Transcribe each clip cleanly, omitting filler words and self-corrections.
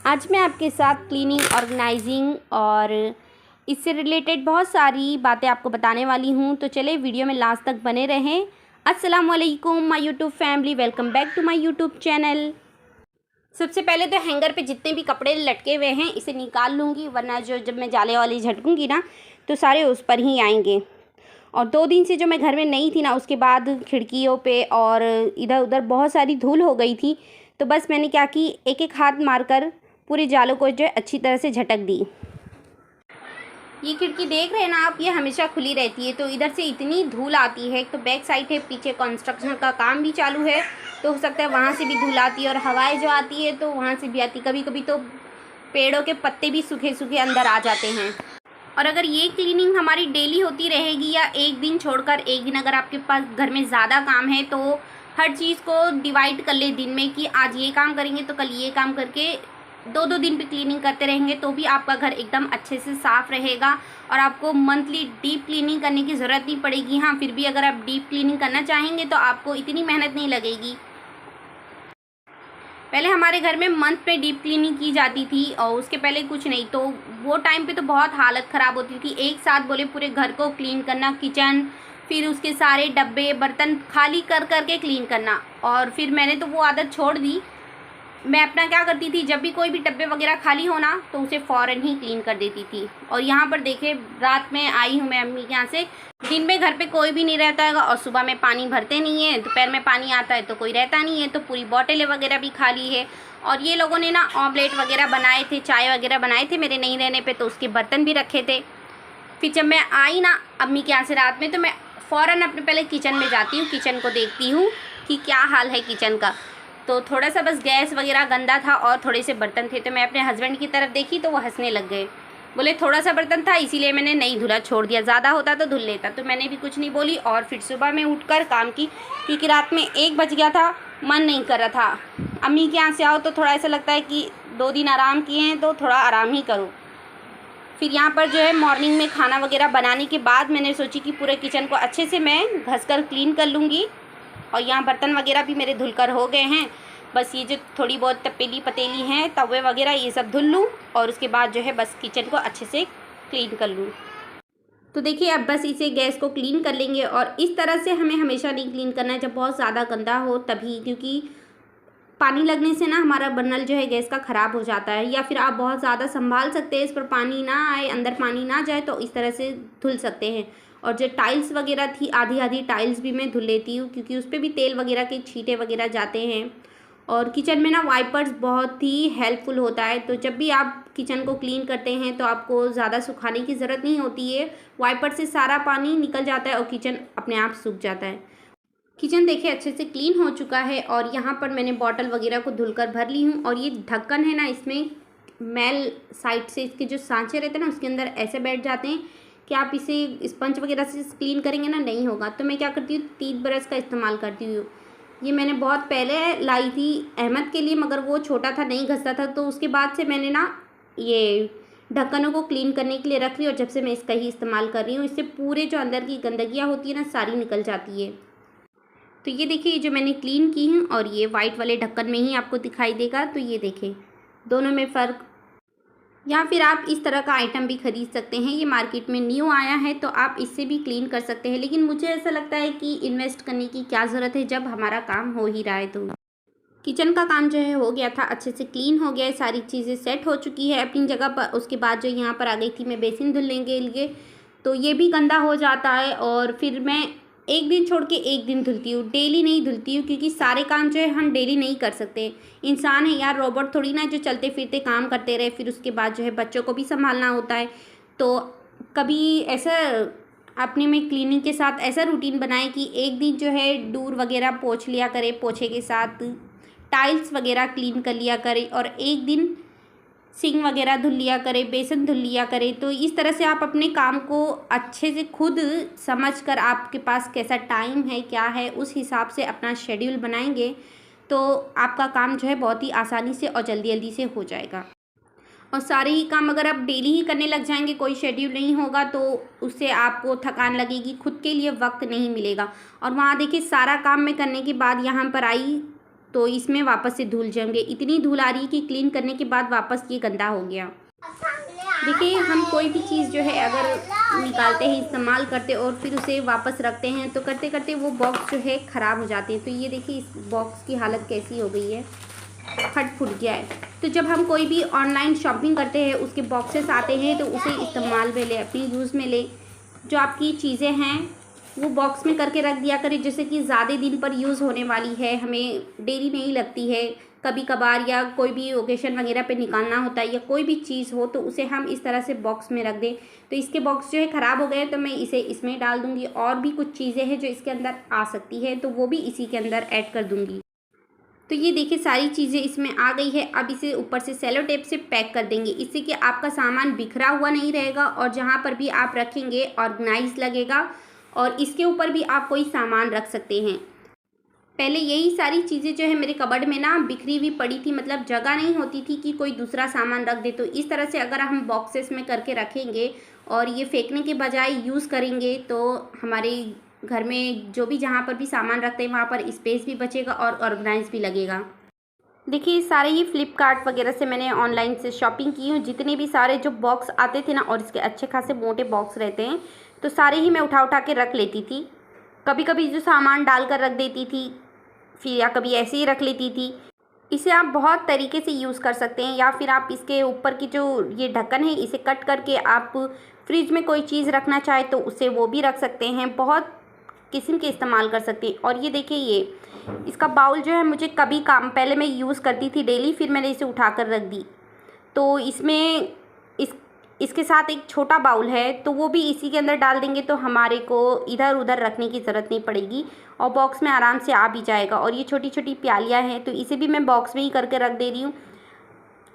आज मैं आपके साथ क्लीनिंग, ऑर्गेनाइजिंग और इससे रिलेटेड बहुत सारी बातें आपको बताने वाली हूँ। तो चले वीडियो में लास्ट तक बने रहें। अस्सलाम वालेकुम my YouTube family, welcome back to my YouTube channel. सबसे पहले तो हैंगर पे जितने भी कपड़े लटके हुए हैं इसे निकाल लूँगी, वरना जब मैं जाले वाली झटकूँगी ना तो सारे उस पर ही आएंगे। और 2 दिन से जो मैं घर में नहीं थी ना, उसके बाद खिड़कियों पे और इधर उधर बहुत सारी धूल हो गई थी। तो बस मैंने क्या की, एक एक हाथ मारकर पूरे जालों को जो है अच्छी तरह से झटक दी। ये खिड़की देख रहे हैं ना आप, ये हमेशा खुली रहती है। तो इधर से इतनी धूल आती है। तो बैक साइड है, पीछे कंस्ट्रक्शन का काम भी चालू है, तो हो सकता है वहाँ से भी धूल आती है और हवाएं जो आती है तो वहाँ से भी आती। कभी कभी तो पेड़ों के पत्ते भी सूखे सूखे अंदर आ जाते हैं। और अगर ये क्लीनिंग हमारी डेली होती रहेगी या एक दिन छोड़कर एक दिन, अगर आपके पास घर में ज़्यादा काम है तो हर चीज़ को डिवाइड कर ले दिन में कि आज ये काम करेंगे तो कल ये काम करके 2-2 दिन पे क्लीनिंग करते रहेंगे तो भी आपका घर एकदम अच्छे से साफ़ रहेगा और आपको मंथली डीप क्लीनिंग करने की ज़रूरत नहीं पड़ेगी। हाँ, फिर भी अगर आप डीप क्लीनिंग करना चाहेंगे तो आपको इतनी मेहनत नहीं लगेगी। पहले हमारे घर में मंथ पे डीप क्लीनिंग की जाती थी और उसके पहले कुछ नहीं, तो वो टाइम पे तो बहुत हालत ख़राब होती थी। एक साथ बोले पूरे घर को क्लीन करना, किचन, फिर उसके सारे डब्बे बर्तन खाली कर करके क्लीन करना। और फिर मैंने तो वो आदत छोड़ दी। मैं अपना क्या करती थी, जब भी कोई भी डब्बे वगैरह खाली होना तो उसे फ़ौरन ही क्लीन कर देती थी। और यहाँ पर देखे, रात में आई हूँ मैं अम्मी के यहाँ से। दिन में घर पे कोई भी नहीं रहता है और सुबह में पानी भरते नहीं है, दोपहर में पानी आता है तो कोई रहता नहीं है, तो पूरी बॉटलें वगैरह भी खाली है। और ये लोगों ने ना ऑमलेट वगैरह बनाए थे, चाय वगैरह बनाए थे मेरे नहीं रहने पर, तो उसके बर्तन भी रखे थे। फिर जब मैं आई ना अम्मी के यहाँ से रात में, तो मैं फ़ौरन अपने पहले किचन में जाती हूँ, किचन को देखती हूँ कि क्या हाल है किचन का। तो थोड़ा सा बस गैस वगैरह गंदा था और थोड़े से बर्तन थे। तो मैं अपने हस्बैंड की तरफ देखी तो वो हंसने लग गए, बोले थोड़ा सा बर्तन था इसीलिए मैंने नहीं धुला, छोड़ दिया, ज़्यादा होता तो धुल लेता। तो मैंने भी कुछ नहीं बोली और फिर सुबह में उठकर काम की, क्योंकि रात में 1 बज गया था, मन नहीं कर रहा था। अम्मी के यहाँ से आओ तो थोड़ा ऐसा लगता है कि 2 दिन आराम किए हैं तो थोड़ा आराम ही करो। फिर यहाँ पर जो है मॉर्निंग में खाना वगैरह बनाने के बाद मैंने सोची कि पूरे किचन को अच्छे से मैं घस कर क्लीन कर लूँगी। और यहाँ बर्तन वगैरह भी मेरे धुलकर हो गए हैं। बस ये जो थोड़ी बहुत तपेली पतेली हैं, तवे वगैरह, ये सब धुल लूँ और उसके बाद जो है बस किचन को अच्छे से क्लीन कर लूँ। तो देखिए अब बस इसे गैस को क्लीन कर लेंगे। और इस तरह से हमें हमेशा नहीं क्लीन करना है, जब बहुत ज़्यादा गंदा हो तभी, क्योंकि पानी लगने से ना हमारा बर्नल जो है गैस का ख़राब हो जाता है। या फिर आप बहुत ज़्यादा संभाल सकते हैं, इस पर पानी ना आए, अंदर पानी ना जाए, तो इस तरह से धुल सकते हैं। और जो टाइल्स वगैरह थी, आधी आधी टाइल्स भी मैं धुल लेती हूँ, क्योंकि उस पर भी तेल वगैरह के छींटे वगैरह जाते हैं। और किचन में ना वाइपर्स बहुत ही हेल्पफुल होता है। तो जब भी आप किचन को क्लीन करते हैं तो आपको ज़्यादा सुखाने की ज़रूरत नहीं होती है, वाइपर से सारा पानी निकल जाता है और किचन अपने आप सूख जाता है। किचन देखिए अच्छे से क्लीन हो चुका है और यहाँ पर मैंने बॉटल वगैरह को धुलकर भर ली हूँ। और ये ढक्कन है ना, इसमें मैल साइड से इसके जो सांचे रहते हैं ना उसके अंदर ऐसे बैठ जाते हैं कि आप इसे स्पंज वगैरह से क्लीन करेंगे ना, नहीं होगा। तो मैं क्या करती हूँ, टीथ ब्रश का इस्तेमाल करती हूँ। ये मैंने बहुत पहले लाई थी अहमद के लिए, मगर वो छोटा था, नहीं घसता था, तो उसके बाद से मैंने ना ये ढक्कनों को क्लीन करने के लिए रख ली। और जब से मैं इसका ही इस्तेमाल कर रही हूँ, इससे पूरे जो अंदर की गंदगियाँ होती है ना सारी निकल जाती है। तो ये देखिए, ये जो मैंने क्लीन की हैं और ये वाइट वाले ढक्कन में ही आपको दिखाई देगा। तो ये देखें दोनों में फ़र्क। या फिर आप इस तरह का आइटम भी ख़रीद सकते हैं, ये मार्केट में न्यू आया है तो आप इससे भी क्लीन कर सकते हैं। लेकिन मुझे ऐसा लगता है कि इन्वेस्ट करने की क्या ज़रूरत है जब हमारा काम हो ही रहा है। तो किचन का काम जो है हो गया था, अच्छे से क्लीन हो गया है, सारी चीज़ें सेट हो चुकी है अपनी जगह पर। उसके बाद जो यहाँ पर आ गई थी मैं बेसिन धुलने के लिए, तो ये भी गंदा हो जाता है। और फिर मैं एक दिन छोड़ के एक दिन धुलती हूँ, डेली नहीं धुलती हूँ, क्योंकि सारे काम जो है हम डेली नहीं कर सकते। इंसान है यार, रोबोट थोड़ी ना जो चलते फिरते काम करते रहे। फिर उसके बाद जो है बच्चों को भी संभालना होता है। तो कभी ऐसा अपने में क्लीनिंग के साथ ऐसा रूटीन बनाएं कि एक दिन जो है डूर वगैरह पोंछ लिया करे, पोछे के साथ टाइल्स वगैरह क्लीन कर लिया करे, और एक दिन सिंक वगैरह धुल लिया करे, बेसन धुल लिया करे। तो इस तरह से आप अपने काम को अच्छे से खुद समझ कर, आपके पास कैसा टाइम है क्या है, उस हिसाब से अपना शेड्यूल बनाएंगे तो आपका काम जो है बहुत ही आसानी से और जल्दी जल्दी से हो जाएगा। और सारे ही काम अगर आप डेली ही करने लग जाएंगे, कोई शेड्यूल नहीं होगा, तो उससे आपको थकान लगेगी, खुद के लिए वक्त नहीं मिलेगा। और वहाँ देखिए सारा काम मैं करने के बाद यहाँ पर आई तो इसमें वापस से धूल जम गई। इतनी धूल आ रही है कि क्लीन करने के बाद वापस ये गंदा हो गया। देखिए, हम कोई भी चीज़ जो है अगर निकालते हैं, इस्तेमाल करते और फिर उसे वापस रखते हैं तो करते करते वो बॉक्स जो है ख़राब हो जाते हैं। तो ये देखिए इस बॉक्स की हालत कैसी हो गई है, फट गया है। तो जब हम कोई भी ऑनलाइन शॉपिंग करते हैं, उसके बॉक्सेस आते हैं तो उसे इस्तेमाल में लें, अपनी यूज़ में लें। जो आपकी चीज़ें हैं वो बॉक्स में करके रख दिया करें, जैसे कि ज़्यादा दिन पर यूज़ होने वाली है, हमें देरी नहीं लगती है। कभी कभार या कोई भी ओकेशन वगैरह पे निकालना होता है या कोई भी चीज़ हो तो उसे हम इस तरह से बॉक्स में रख दें। तो इसके बॉक्स जो है ख़राब हो गए तो मैं इसे इसमें डाल दूँगी। और भी कुछ चीज़ें हैं जो इसके अंदर आ सकती है तो वो भी इसी के अंदर ऐड कर दूँगी। तो ये देखिए सारी चीज़ें इसमें आ गई है। अब इसे ऊपर से सेलो टेप से पैक कर देंगे, इससे कि आपका सामान बिखरा हुआ नहीं रहेगा और जहाँ पर भी आप रखेंगे ऑर्गेनाइज लगेगा और इसके ऊपर भी आप कोई सामान रख सकते हैं। पहले यही सारी चीज़ें जो है मेरे कबर्ड में ना बिखरी हुई पड़ी थी, मतलब जगह नहीं होती थी कि कोई दूसरा सामान रख दे। तो इस तरह से अगर हम बॉक्सेस में करके रखेंगे और ये फेंकने के बजाय यूज़ करेंगे तो हमारे घर में जो भी जहाँ पर भी सामान रखते हैं वहाँ पर स्पेस भी बचेगा और ऑर्गेनाइज भी लगेगा। देखिए सारे ही फ्लिपकार्ट वगैरह से मैंने ऑनलाइन से शॉपिंग की हूँ। जितने भी सारे जो बॉक्स आते थे ना, और इसके अच्छे खासे मोटे बॉक्स रहते हैं, तो सारे ही मैं उठा उठा के रख लेती थी। कभी कभी जो सामान डाल कर रख देती थी, फिर या कभी ऐसे ही रख लेती थी। इसे आप बहुत तरीके से यूज़ कर सकते हैं, या फिर आप इसके ऊपर की जो ये ढक्कन है इसे कट करके आप फ्रिज में कोई चीज़ रखना चाहे तो उसे वो भी रख सकते हैं। बहुत किस्म के इस्तेमाल कर सकते हैं। और ये देखिए ये इसका बाउल जो है मुझे कभी काम पहले मैं यूज़ करती थी डेली, फिर मैंने इसे उठा कर रख दी। तो इसमें इसके साथ एक छोटा बाउल है तो वो भी इसी के अंदर डाल देंगे तो हमारे को इधर उधर रखने की ज़रूरत नहीं पड़ेगी और बॉक्स में आराम से आ भी जाएगा। और ये छोटी छोटी प्यालियाँ हैं तो इसे भी मैं बॉक्स में ही करके रख दे रही हूँ।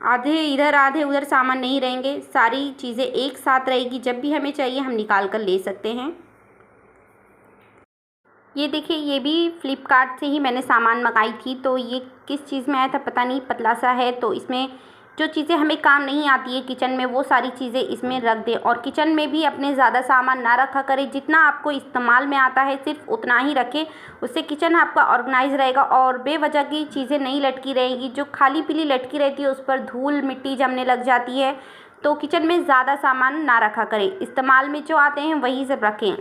आधे इधर आधे उधर सामान नहीं रहेंगे, सारी चीज़ें एक साथ रहेगी। जब भी हमें चाहिए हम निकाल कर ले सकते हैं। ये देखिए ये भी फ्लिपकार्ट से ही मैंने सामान मंगाई थी। तो ये किस चीज़ में आया था पता नहीं, पतला सा है। तो इसमें जो चीज़ें हमें काम नहीं आती है किचन में वो सारी चीज़ें इसमें रख दें। और किचन में भी अपने ज़्यादा सामान ना रखा करें, जितना आपको इस्तेमाल में आता है सिर्फ उतना ही रखें। उससे किचन आपका ऑर्गेनाइज रहेगा और बेवजह की चीज़ें नहीं लटकी रहेंगी। जो खाली पीली लटकी रहती है उस पर धूल मिट्टी जमने लग जाती है। तो किचन में ज़्यादा सामान ना रखा करें, इस्तेमाल में जो आते हैं वही सब रखें।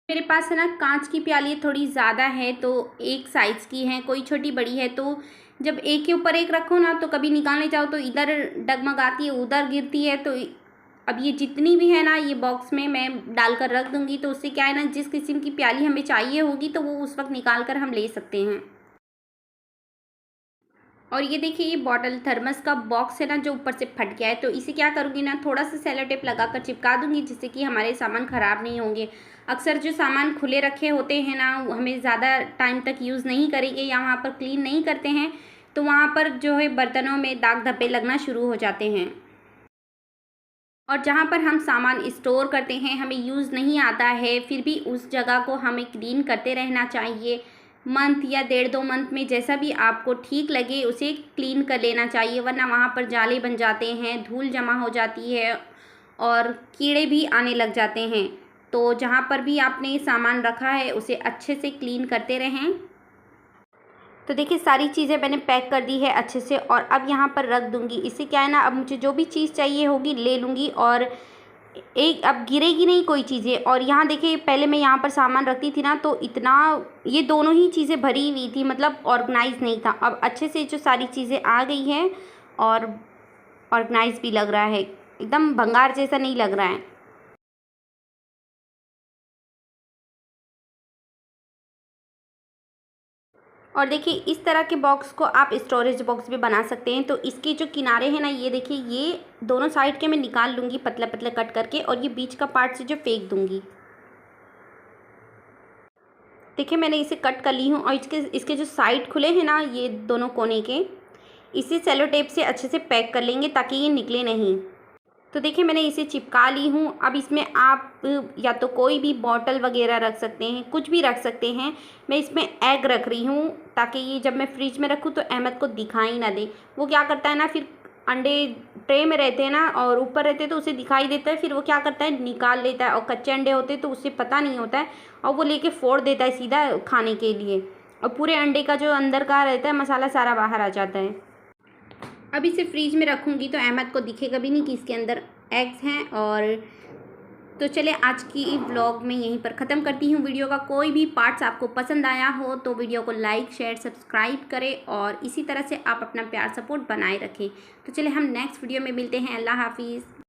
मेरे पास है ना कांच की प्याली थोड़ी ज़्यादा है, तो एक साइज़ की है, कोई छोटी बड़ी है। तो जब एक के ऊपर एक रखो ना तो कभी निकालने जाओ तो इधर डगमगाती है, उधर गिरती है। तो अब ये जितनी भी है ना ये बॉक्स में मैं डालकर रख दूँगी। तो उससे क्या है ना, जिस किस्म की प्याली हमें चाहिए होगी तो वो उस वक्त निकाल कर हम ले सकते हैं। और ये देखिए ये बॉटल थर्मस का बॉक्स है ना जो ऊपर से फट गया है, तो इसे क्या करूँगी ना, थोड़ा सा सेलो टेप लगा कर चिपका दूँगी जिससे कि हमारे सामान ख़राब नहीं होंगे। अक्सर जो सामान खुले रखे होते हैं ना, हमें ज़्यादा टाइम तक यूज़ नहीं करेंगे या वहाँ पर क्लीन नहीं करते हैं तो वहाँ पर जो है बर्तनों में दाग धब्बे लगना शुरू हो जाते हैं। और जहाँ पर हम सामान स्टोर करते हैं हमें यूज़ नहीं आता है, फिर भी उस जगह को हमें क्लीन करते रहना चाहिए। मंथ या 1.5-2 मंथ में जैसा भी आपको ठीक लगे उसे क्लीन कर लेना चाहिए, वरना वहाँ पर जाले बन जाते हैं, धूल जमा हो जाती है और कीड़े भी आने लग जाते हैं। तो जहाँ पर भी आपने सामान रखा है उसे अच्छे से क्लीन करते रहें। तो देखिए सारी चीज़ें मैंने पैक कर दी है अच्छे से और अब यहाँ पर रख दूँगी। इससे क्या है ना, अब मुझे जो भी चीज़ चाहिए होगी ले लूँगी और एक अब गिरेगी नहीं कोई चीज़ें। और यहाँ देखिए पहले मैं यहाँ पर सामान रखती थी ना तो इतना ये दोनों ही चीज़ें भरी हुई थी, मतलब ऑर्गेनाइज नहीं था। अब अच्छे से जो सारी चीज़ें आ गई हैं और ऑर्गेनाइज भी लग रहा है, एकदम भंगार जैसा नहीं लग रहा है। और देखिए इस तरह के बॉक्स को आप स्टोरेज बॉक्स भी बना सकते हैं। तो इसके जो किनारे हैं ना, ये देखिए ये दोनों साइड के मैं निकाल लूँगी पतले पतले कट करके और ये बीच का पार्ट से जो फेंक दूँगी। देखिए मैंने इसे कट कर ली हूँ और इसके जो साइड खुले हैं ना ये दोनों कोने के, इसे सेलो टेप से अच्छे से पैक कर लेंगे ताकि ये निकले नहीं। तो देखिए मैंने इसे चिपका ली हूँ। अब इसमें आप या तो कोई भी बॉटल वगैरह रख सकते हैं, कुछ भी रख सकते हैं। मैं इसमें एग रख रही हूँ ताकि ये जब मैं फ्रिज में रखूँ तो अहमद को दिखाई ना दे। वो क्या करता है ना, फिर अंडे ट्रे में रहते हैं ना और ऊपर रहते हैं तो उसे दिखाई देता है, फिर वो क्या करता है निकाल लेता है। और कच्चे अंडे होते हैं तो उसे पता नहीं होता है और वो लेके फोड़ देता है सीधा खाने के लिए। और पूरे अंडे का जो अंदर का रहता है मसाला सारा बाहर आ जाता है। अब इसे फ्रीज में रखूँगी तो अहमद को दिखेगा भी नहीं कि इसके अंदर एग्स हैं। और तो चले आज की व्लॉग में यहीं पर ख़त्म करती हूँ। वीडियो का कोई भी पार्ट्स आपको पसंद आया हो तो वीडियो को लाइक शेयर सब्सक्राइब करें और इसी तरह से आप अपना प्यार सपोर्ट बनाए रखें। तो चले हम नेक्स्ट वीडियो में मिलते हैं। अल्लाह हाफिज़।